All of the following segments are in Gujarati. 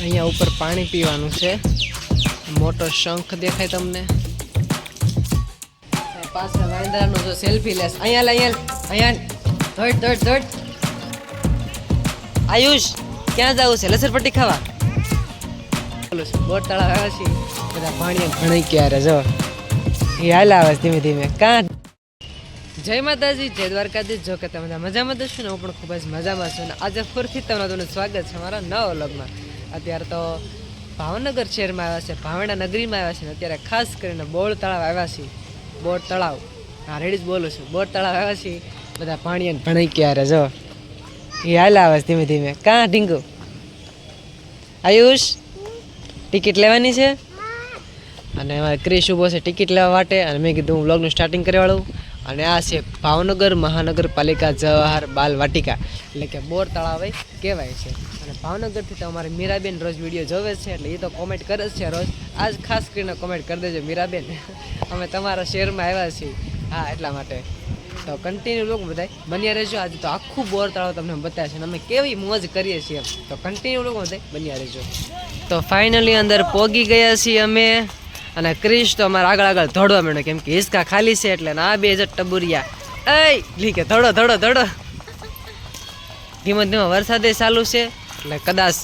અહીંયા ઉપર પાણી પીવાનું છે. મોટો શંખ દેખાય તમને. પાછળ વાંદરાનો જો સેલ્ફી લેસ. અહીંયા ધડ. આયુષ ક્યાં જવું છે? લસરપટ્ટી ખાવા. બોર તળાવ આવ્યા છીએ. બધા પાણી ઘણી ક્યારે જો એ હાલ આવે ધીમે ધીમે. કાં જય માતાજી, જય દ્વારકાધીશ. જો કે તમે મજામાં દશો ને હું પણ ખૂબ જ મજામાં છું. અને આજે ફરીથી તમને સ્વાગત છે મારા નવા વ્લોગમાં. અત્યારે તો ભાવનગર શહેરમાં આવ્યા છે, ભાવેણા નગરીમાં આવ્યા છે ને અત્યારે ખાસ કરીને બોર તળાવ આવ્યા છીએ. બોર તળાવ, હા રેડી જ બોલું છું. બોર તળાવ આવ્યા છીએ. બધા પાણી ભણાઈ ક્યારે જો એ હાલ આવે ધીમે ધીમે. કાં ઢીંગુ? આયુષ ટિકિટ લેવાની છે અને અમારે ક્રિશ ઊભો છે ટિકિટ લેવા માટે. અને મેં કીધું હું વ્લોગનું સ્ટાર્ટિંગ કરી વાળું. અને આ છે ભાવનગર મહાનગરપાલિકા જવાહર બાલ વાટિકા, એટલે કે બોર તળાવ કહેવાય છે. અને ભાવનગરથી તો અમારી મીરાબેન રોજ વિડીયો જોવે છે, એટલે એ તો કોમેન્ટ કરે જ છે રોજ. આજ ખાસ કરીને કોમેન્ટ કરી દેજો મીરાબેન, અમે તમારા શહેરમાં આવ્યા છીએ. હા એટલા માટે તો કન્ટિન્યુ લોકો બધા બન્યા રહેજો. આજે તો આખું બોર તળાવ તમને બતાવે છે અને અમે કેવી મોજ કરીએ છીએ, તો કન્ટિન્યુ લોકો બધા બન્યા રહેજો. તો ફાઇનલી અંદર પોગી ગયા છીએ અમે. અને ક્રિશ તો અમારે આગળ દોડવા માંડ્યો, કેમ કે હિસકા ખાલી છે એટલે. આ બે જ ટબુરિયા એ લીકે ધોડો. ધીમે ધીમે વરસાદે ચાલુ છે એટલે કદાચ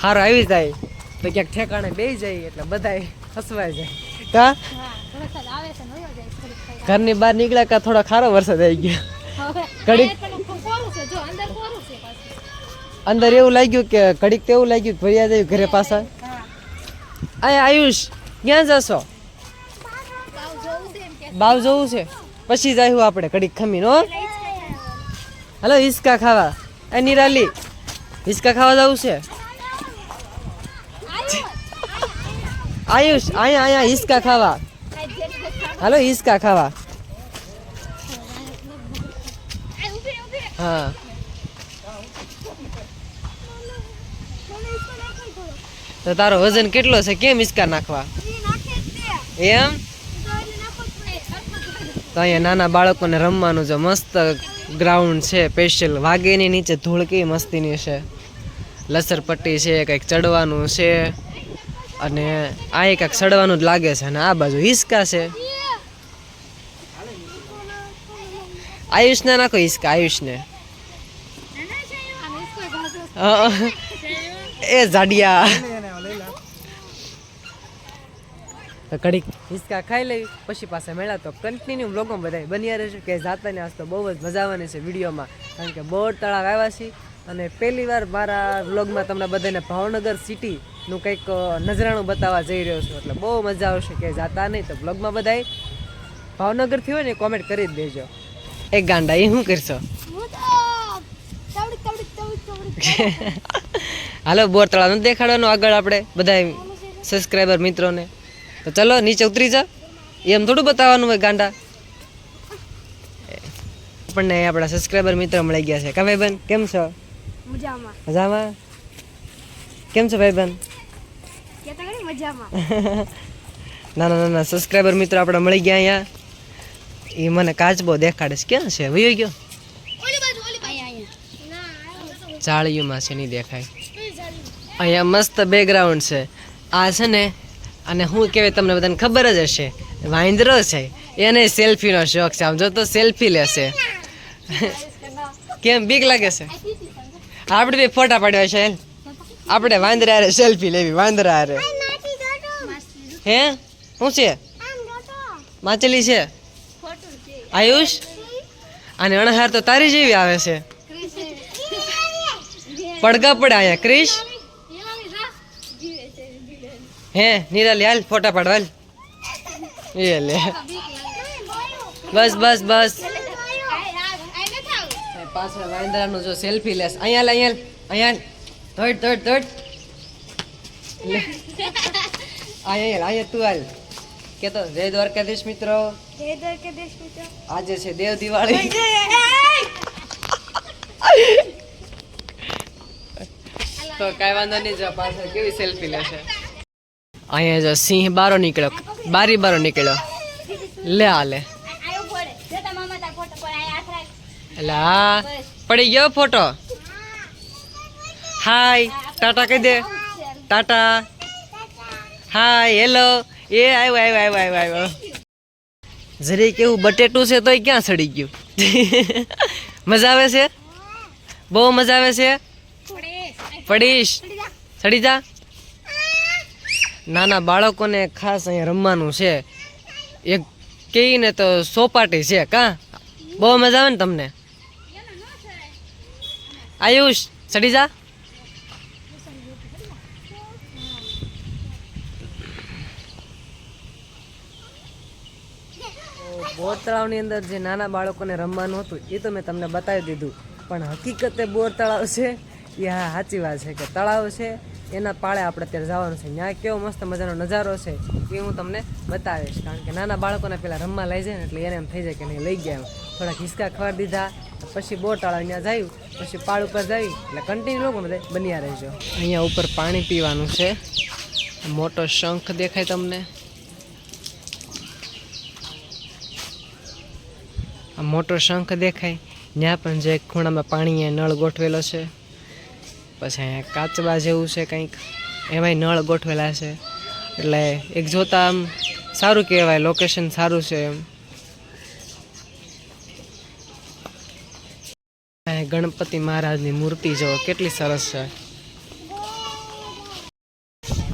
હારો આવી જાય તો ક્યાંક ઠેકાણે બેસી જાય એટલે બધા હસવાઈ જાય. કા ઘરની બહાર નીકળ્યા કા થોડો ખારો વરસાદ આવી ગયો. ઘડીક અંદર એવું લાગ્યું કે ઘડીક તો એવું લાગ્યું કે ભર્યા જાય ઘરે પાછા. અહીંયા આયુષ ક્યાં જશો? બાવ જોવું છે, પછી જાય આપણે ઘડીક ખમીને. હો હલો હિસકા ખાવા. એ નિરાલી હિસકા ખાવા જવું છે. આયુષ અહીંયા હિસકા ખાવા. હાલો હિસકા ખાવા. હા તો તારો વજન કેટલો છે? કેમ હિસકા નાખવા? એમ તો અહીંયા નાના બાળકોને રમવાનું જો મસ્ત ગ્રાઉન્ડ છે સ્પેશિયલ. વાગેની નીચે ધૂળ કેવી મસ્તીની છે. લસરપટ્ટી છે, કંઈક ચડવાનું છે. અને આ કંઈક ચડવાનું જ લાગે છે. અને આ બાજુ હિસકા છે. આયુષને નાખો હિસકા. આયુષને એ જાડિયા કડીક હિસકા ખાઈ લેવી પછી પાછા મેળા. તો કન્ટિન્યુ બ્લોગમાં બધા બન્યા રહેશે કે જાતા ને. આજ તો બહુ જ મજા આવવાની છે વિડીયોમાં, કારણ કે બોર તળાવ આવ્યા છીએ. અને પહેલી વાર મારા વ્લોગમાં તમને બધાને ભાવનગર સિટીનું કંઈક નજરાણું બતાવવા જઈ રહ્યો છું, એટલે બહુ મજા આવશે કે જાતા નહીં. તો બ્લોગમાં બધા ભાવનગરથી હોય ને કોમેન્ટ કરી જ દેજો. એક ગાંડા એ શું કરશો? હાલો બોર તળાવ નથી દેખાડવાનું આગળ આપણે બધા સબસ્ક્રાઈબર મિત્રોને. તો ચલો નીચે ઉતરી જા. એમ થોડું બતાવવાનું હોય ગાંડા. આપણને આપણા સબસ્ક્રાઈબર મિત્ર મળી ગયા છે. કા ભાઈબંધ કેમ છો? મજામાં. કેમ છો ભાઈબંધ? નાના સબસ્ક્રાઈબર મિત્ર આપણે મળી ગયા અહીંયા. એ મને કાચબો દેખાડે છે. ક્યાં છે? વયો ગયો? જાળીઓમાં છે, નહીં દેખાય. અહીંયા મસ્ત બેકગ્રાઉન્ડ છે. આ છે ને, અને શું કહેવાય તમને બધાને ખબર જ હશે, વાંદરો છે. એને સેલ્ફીનો શોખ છે. આમ જો તો સેલ્ફી લેશે. કેમ બીક લાગે છે? આપણે બે ફોટા પાડ્યા છે. આપણે વાંદરા હારે સેલ્ફી લેવી. વાંદરા હારે હે શું છે? માછલી છે. આયુષ અને અણહાર તો તારી જેવી આવે છે. પડઘા પડે અહીંયા. ક્રિશ હે નિરાલી હાલ ફોટા પાડવા. એ લે બસ પાછળ વાંદરાનું જો સેલ્ફી લેસ. અહીંયા ધડ લે. અહીંયા તું હાલ કે તો જય દ્વારકાધીશ મિત્રો. આજે છે દેવ દિવાળી. તો કઈ વાંધો નહીં. જો પાછળ કેવી સેલ્ફી લેશે. અહીંયા જો સિંહ બારી બારો નીકળ્યો. લે એટલે હા પડી ગયો ફોટો. હાય ટાટા કહી દે, ટાટા. હાય, હેલો. એ આવ્યો. જરી કેવું બટેટું છે તોય ક્યાં સડી ગયું. મજા આવે છે, બહુ મજા આવે છે. પડીશ, સડી જા. નાના બાળકોને ખાસ અહીંયા રમવાનું છે. એક કહીને તો સોપાટી છે કા, બહુ મજા આવે ને તમને. આયુષ, સડી જા. બોર તળાવની અંદર જે નાના બાળકોને રમવાનું હતું એ તો મેં તમને બતાવી દીધું, પણ હકીકતે બોર તળાવ છે એ હા સાચી વાત છે કે તળાવ છે એના પાળે આપણે અત્યારે જવાનું છે. ત્યાં કેવો મસ્ત મજાનો નજારો છે એ હું તમને બતાવીશ, કારણ કે નાના બાળકોને પહેલાં રમવા લઈ જાય ને એટલે એને એમ થઈ જાય કે નહીં લઈ ગયા. થોડાક હિસકા ખવાડી દીધા પછી બોર તળાવ ત્યાં જયું, પછી પાળ ઉપર જઈ એટલે કન્ટિન્યુ લોકો બધા બન્યા રહેજો. અહીંયા ઉપર પાણી પીવાનું છે. મોટો શંખ દેખાય તમને, મોટો શંખ દેખાય. ત્યાં પણ જે ખૂણામાં પાણી નળ ગોઠવેલો છે. પછી અહીંયા કાચબા જેવું છે કંઈક, એમાંય નળ ગોઠવેલા છે. એટલે એક જોતા આમ સારું કહેવાય, લોકેશન સારું છે એમ. ગણપતિ મહારાજની મૂર્તિ જો કેટલી સરસ છે.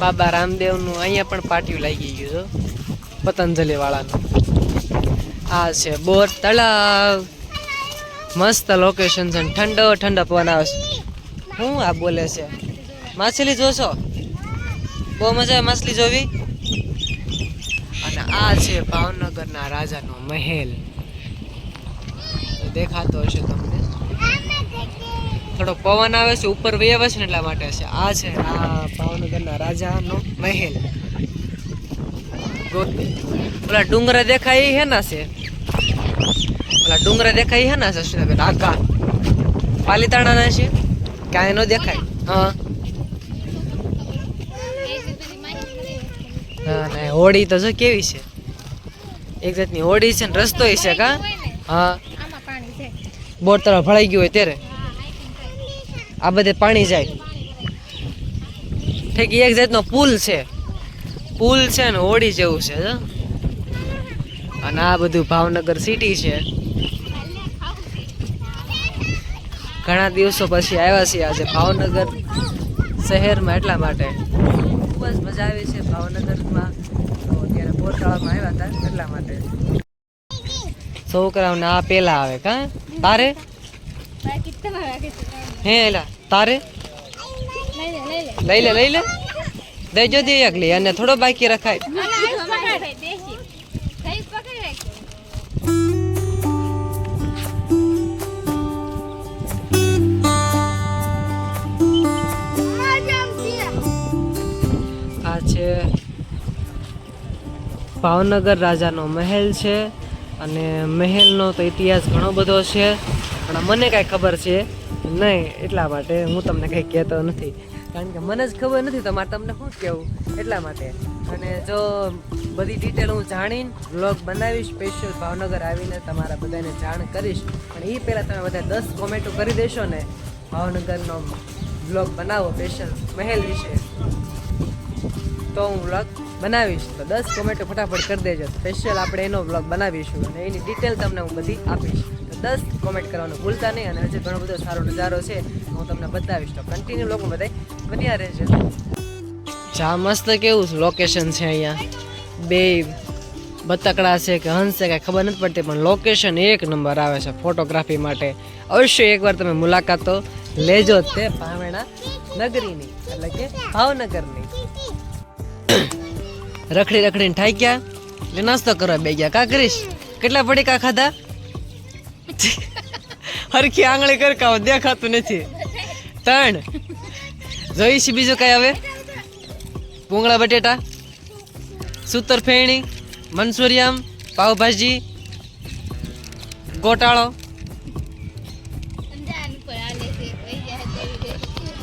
બાબા રામદેવનું અહીંયા પણ પાટિયું લાગી ગયું છે, પતંજલિ વાળાનું. આ છે બોર તળાવ, મસ્ત લોકેશન છે. ઠંડો ઠંડો પવન આવે છે. શું આ બોલે છે? માછલી જોશો? બહુ મજા આવે માછલી જોવી. અને આ છે ભાવનગરના રાજાનો મહેલ, દેખાતો હશે તમને. થોડો પવન આવે છે, ઉપર વહી આવે છે ને એટલા માટે છે. આ છે આ ભાવનગરના રાજાનો મહેલ. ઓલા ડુંગરા દેખાય એ હેના છે? ઓલા ડુંગરા દેખાય એ હેના છે? આખા પાલીતાણાના છે, કાંઈ ન દેખાય. હા હા, હોડી તો જો કેવી છે, એક જાતની હોડી છે ને રસ્તો છે કા. હા, બોર તરફ ભળાઈ ગયું હોય ત્યારે આ બધે પાણી જાય. ઠીક, એક જાતનો પુલ છે, પુલ છે ને હોડી જેવું છે. અને આ બધું ભાવનગર સિટી છે. ઘણા દિવસો પછી આવ્યા છીએ આજે ભાવનગર શહેરમાં, એટલા માટે ખૂબ જ મજા આવી છે ભાવનગરમાં. તો ત્યારે બોર તળાવમાં આવ્યા હતા એટલા માટે. છોકરાઓને આ પેલા આવે કા. તારે હે એલા તારે લઈ લે દેજો દે એકલી, અને થોડો બાકી રખાય. આ છે ભાવનગર રાજાનો મહેલ છે, અને મહેલનો તો ઇતિહાસ ઘણો બધો છે, પણ મને કાંઈ ખબર છે નહીં એટલા માટે હું તમને કંઈ કહેતો નથી, કારણ કે મને જ ખબર નથી તો મારે તમને શું કહેવું એટલા માટે. અને જો બધી ડિટેલ હું જાણીને વ્લોગ બનાવીશ, સ્પેશિયલ ભાવનગર આવીને તમારા બધાને જાણ કરીશ. પણ એ પહેલાં તમે બધા 10 કોમેન્ટો કરી દેશો ને ભાવનગરનો વ્લોગ બનાવો સ્પેશિયલ મહેલ વિશે, તો હું વ્લોગ બનાવીશ. તો 10 કોમેન્ટો ફટાફટ કરી દેજો, સ્પેશિયલ આપણે એનો વ્લોગ બનાવીશું અને એની ડિટેલ તમને હું બધી આપીશ. તો 10 કોમેન્ટ કરવાનું ભૂલતા નહીં. અને હજી ઘણો બધો સારો નજારો છે હું તમને બતાવીશ, તો કન્ટિન્યુ લોકો બધા બન્યા રહેશે. જા મસ્ત કેવું લોકેશન છે. અહીંયા બે બતકડા છે કે હંસ છે કાંઈ ખબર નથી પડતી, પણ લોકેશન એક નંબર આવે છે ફોટોગ્રાફી માટે. અવશ્ય એકવાર તમે મુલાકાત તો લેજો જ તે ભાવેણા નગરીની, એટલે કે ભાવનગરની. રખડીને ઠાઈ ગયા એટલે નાસ્તો કરવા બે ગયા. કા કરીશ? કેટલા પડીકા ખાધા? હરખી આંગળી કરકાવ દેખાતું નથી. 3 જોઈશ. બીજું કઈ હવે? પૂંગળા બટેટા, સૂતર ફેણી, મંચુરિયમ, પાવભાજી, ગોટાળો.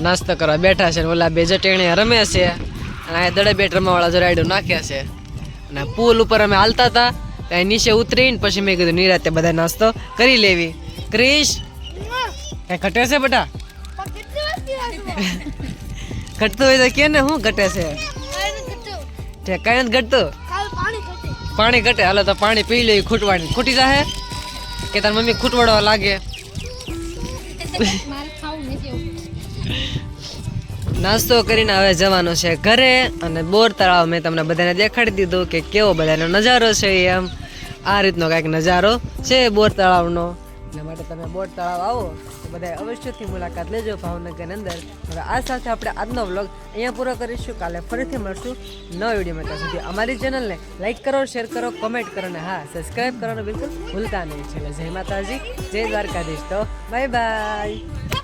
નાસ્તો કરવા બેઠા છે. ઓલા બે જટેણી રમે છે, અને આ દડે બેટ રમવાવાળા જો રાયડું નાખ્યા છે. અને પુલ ઉપર અમે હાલતા હતા ત્યાં નીચે ઉતરીને પછી મેં કીધું નિરાતે બધા નાસ્તો કરી લેવી. ક્રિશ કઈ ઘટે છે બેટા? ઘટતું હોય તો કે ને શું ઘટે છે તે કઈ નથી ઘટતું પાણી ઘટે હાલો તો પાણી પી લે ખૂટવાની ખૂટી જાહે કે તાર મમ્મી ખૂટવાડવા લાગે નાસ્તો કરીને હવે જવાનું છે ઘરે અને બોર તળાવ મેં તમને બધાને દેખાડી દીધું કે કેવો બધાનો નજારો છે એમ આ રીતનો કાંઈક નજારો છે બોર તળાવનો એના માટે તમે બોર તળાવ આવો તો બધા અવશ્યથી મુલાકાત લેજો ભાવનગરની અંદર હવે આ સાથે આપણે આજનો વ્લોગ અહીંયા પૂરો કરીશું કાલે ફરીથી મળશું નવા વિડીયોમાં ત્યાં સુધી અમારી ચેનલને લાઈક કરો શેર કરો કોમેન્ટ કરો અને હા સબસ્ક્રાઈબ કરવાનું બિલકુલ ભૂલતા નહીં છે જય માતાજી જય દ્વારકાધીશ તો બાય બાય